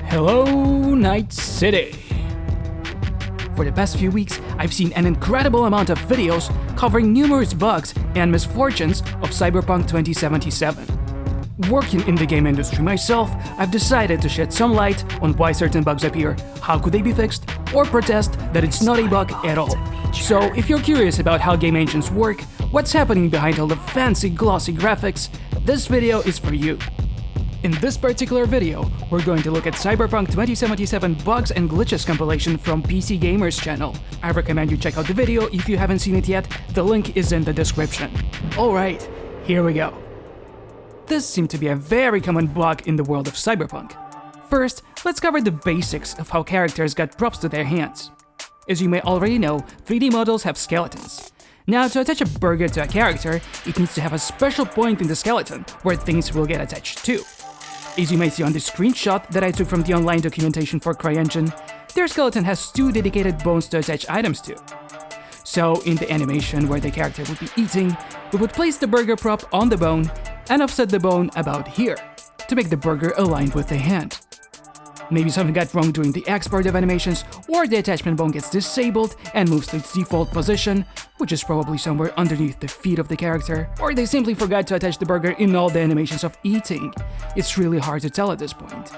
Hello, Night City! For the past few weeks, I've seen an incredible amount of videos covering numerous bugs and misfortunes of Cyberpunk 2077. Working in the game industry myself, I've decided to shed some light on why certain bugs appear, how could they be fixed, or protest that it's not a bug at all. So if you're curious about how game engines work, what's happening behind all the fancy glossy graphics, this video is for you. In this particular video, we're going to look at Cyberpunk 2077 bugs and glitches compilation from PC Gamer's channel. I recommend you check out the video if you haven't seen it yet, the link is in the description. Alright, here we go. This seemed to be a very common bug in the world of Cyberpunk. First, let's cover the basics of how characters got props to their hands. As you may already know, 3D models have skeletons. Now, to attach a burger to a character, it needs to have a special point in the skeleton where things will get attached to. As you may see on the screenshot that I took from the online documentation for CryEngine, their skeleton has two dedicated bones to attach items to. So, in the animation where the character would be eating, we would place the burger prop on the bone and offset the bone about here, to make the burger aligned with the hand. Maybe something got wrong during the export of animations, or the attachment bone gets disabled and moves to its default position, which is probably somewhere underneath the feet of the character, or they simply forgot to attach the burger in all the animations of eating. It's really hard to tell at this point.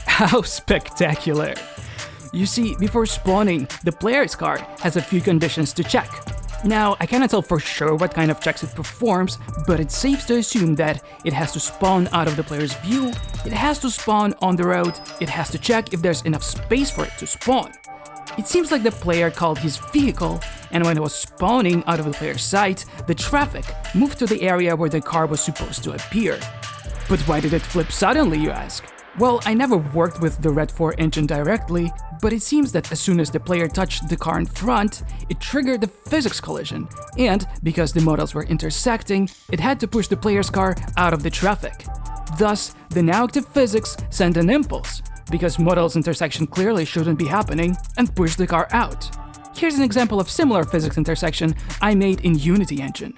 How spectacular! You see, before spawning, the player's car has a few conditions to check. Now, I cannot tell for sure what kind of checks it performs, but it's safe to assume that it has to spawn out of the player's view, it has to spawn on the road, it has to check if there's enough space for it to spawn. It seems like the player called his vehicle, and when it was spawning out of the player's sight, the traffic moved to the area where the car was supposed to appear. But why did it flip suddenly, you ask? Well, I never worked with the Red 4 engine directly, but it seems that as soon as the player touched the car in front, it triggered the physics collision, and because the models were intersecting, it had to push the player's car out of the traffic. Thus, the now active physics sent an impulse, because models intersection clearly shouldn't be happening, and pushed the car out. Here's an example of similar physics intersection I made in Unity engine.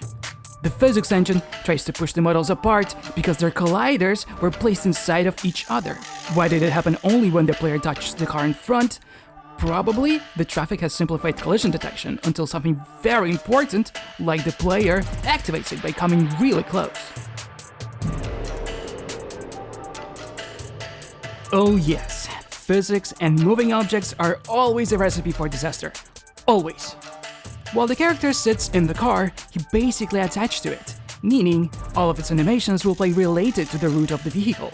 The physics engine tries to push the models apart because their colliders were placed inside of each other. Why did it happen only when the player touched the car in front? Probably the traffic has simplified collision detection until something very important, like the player, activates it by coming really close. Oh yes, physics and moving objects are always a recipe for disaster. Always. While the character sits in the car, he basically attached to it, meaning all of its animations will play related to the root of the vehicle.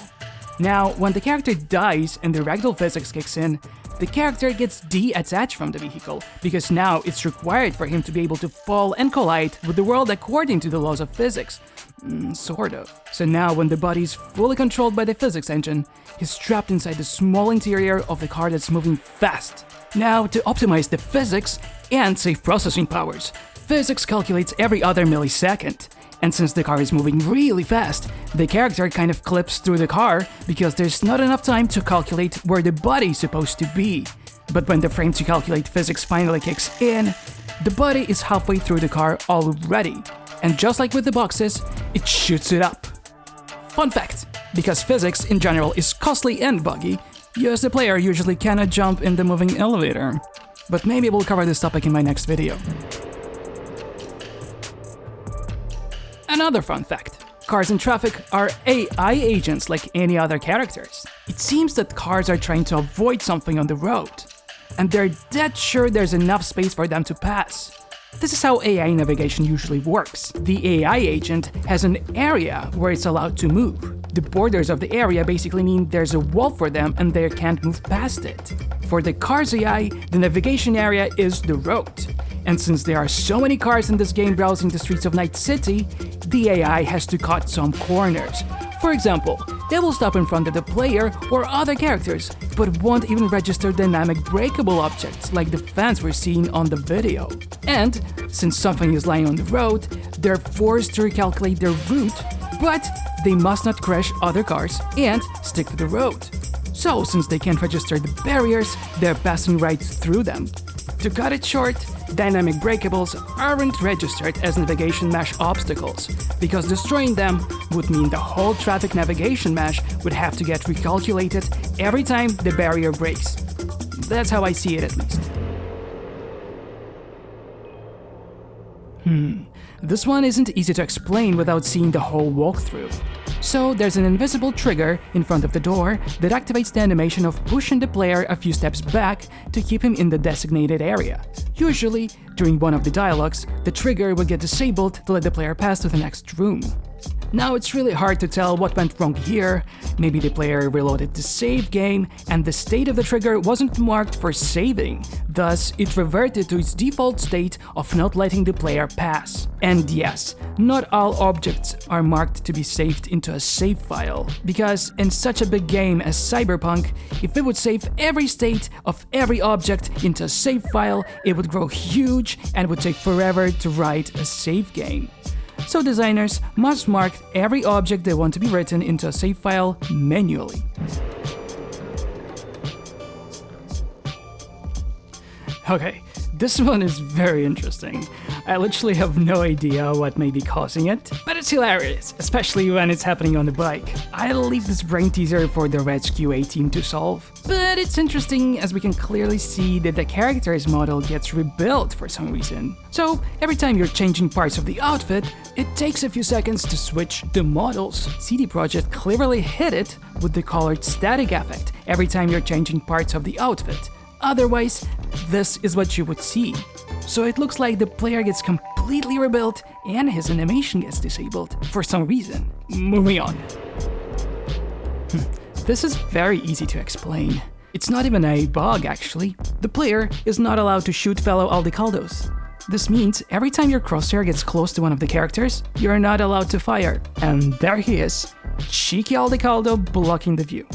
Now, when the character dies and the ragdoll physics kicks in, the character gets de-attached from the vehicle, because now it's required for him to be able to fall and collide with the world according to the laws of physics. Sort of. So now when the body is fully controlled by the physics engine, he's trapped inside the small interior of the car that's moving fast. Now, to optimize the physics and save processing powers, physics calculates every other millisecond. And since the car is moving really fast, the character kind of clips through the car because there's not enough time to calculate where the body is supposed to be. But when the frame to calculate physics finally kicks in, the body is halfway through the car already. And just like with the boxes, it shoots it up. Fun fact, because physics in general is costly and buggy, you as the player usually cannot jump in the moving elevator. But maybe we'll cover this topic in my next video. Another fun fact. Cars in traffic are AI agents like any other characters. It seems that cars are trying to avoid something on the road, and they're dead sure there's enough space for them to pass. This is how AI navigation usually works. The AI agent has an area where it's allowed to move. The borders of the area basically mean there's a wall for them and they can't move past it. For the car's AI, the navigation area is the road. And since there are so many cars in this game browsing the streets of Night City, the AI has to cut some corners. For example, they will stop in front of the player or other characters, but won't even register dynamic breakable objects like the fence we're seeing on the video. And since something is lying on the road, they're forced to recalculate their route, but they must not crash other cars and stick to the road. So since they can't register the barriers, they're passing right through them. To cut it short, dynamic breakables aren't registered as navigation mesh obstacles, because destroying them would mean the whole traffic navigation mesh would have to get recalculated every time the barrier breaks. That's how I see it, at least. This one isn't easy to explain without seeing the whole walkthrough. So there's an invisible trigger in front of the door that activates the animation of pushing the player a few steps back to keep him in the designated area. Usually, during one of the dialogues, the trigger will get disabled to let the player pass to the next room. Now it's really hard to tell what went wrong here. Maybe the player reloaded the save game and the state of the trigger wasn't marked for saving, thus it reverted to its default state of not letting the player pass. And yes, not all objects are marked to be saved into a save file, because in such a big game as Cyberpunk, if it would save every state of every object into a save file, it would grow huge and would take forever to write a save game. So designers must mark every object they want to be written into a save file manually. Okay, this one is very interesting. I literally have no idea what may be causing it, but it's hilarious, especially when it's happening on the bike. I'll leave this brain teaser for the RedQA team to solve. But it's interesting as we can clearly see that the character's model gets rebuilt for some reason. So every time you're changing parts of the outfit, it takes a few seconds to switch the models. CD Projekt cleverly hit it with the colored static effect every time you're changing parts of the outfit. Otherwise, this is what you would see. So it looks like the player gets completely rebuilt and his animation gets disabled for some reason. Moving on. This is very easy to explain. It's not even a bug, actually. The player is not allowed to shoot fellow Aldecaldos. This means every time your crosshair gets close to one of the characters, you're not allowed to fire. And there he is, cheeky Aldecaldo blocking the view.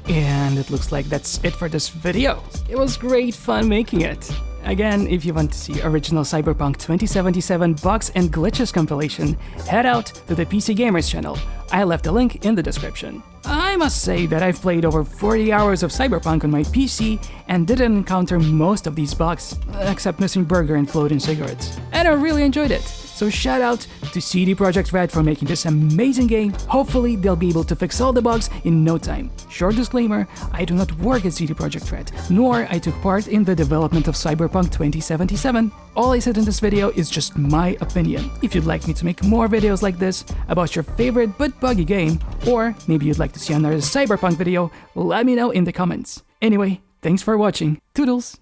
And it looks like that's it for this video. It was great fun making it. Again, if you want to see original Cyberpunk 2077 bugs and glitches compilation, head out to the PC Gamers channel. I left a link in the description. I must say that I've played over 40 hours of Cyberpunk on my PC and didn't encounter most of these bugs, except missing burger and floating cigarettes. And I really enjoyed it. So shout out to CD Projekt Red for making this amazing game. Hopefully they'll be able to fix all the bugs in no time. Short disclaimer, I do not work at CD Projekt Red, nor I took part in the development of Cyberpunk 2077. All I said in this video is just my opinion. If you'd like me to make more videos like this about your favorite but buggy game, or maybe you'd like to see another Cyberpunk video, let me know in the comments. Anyway, thanks for watching. Toodles!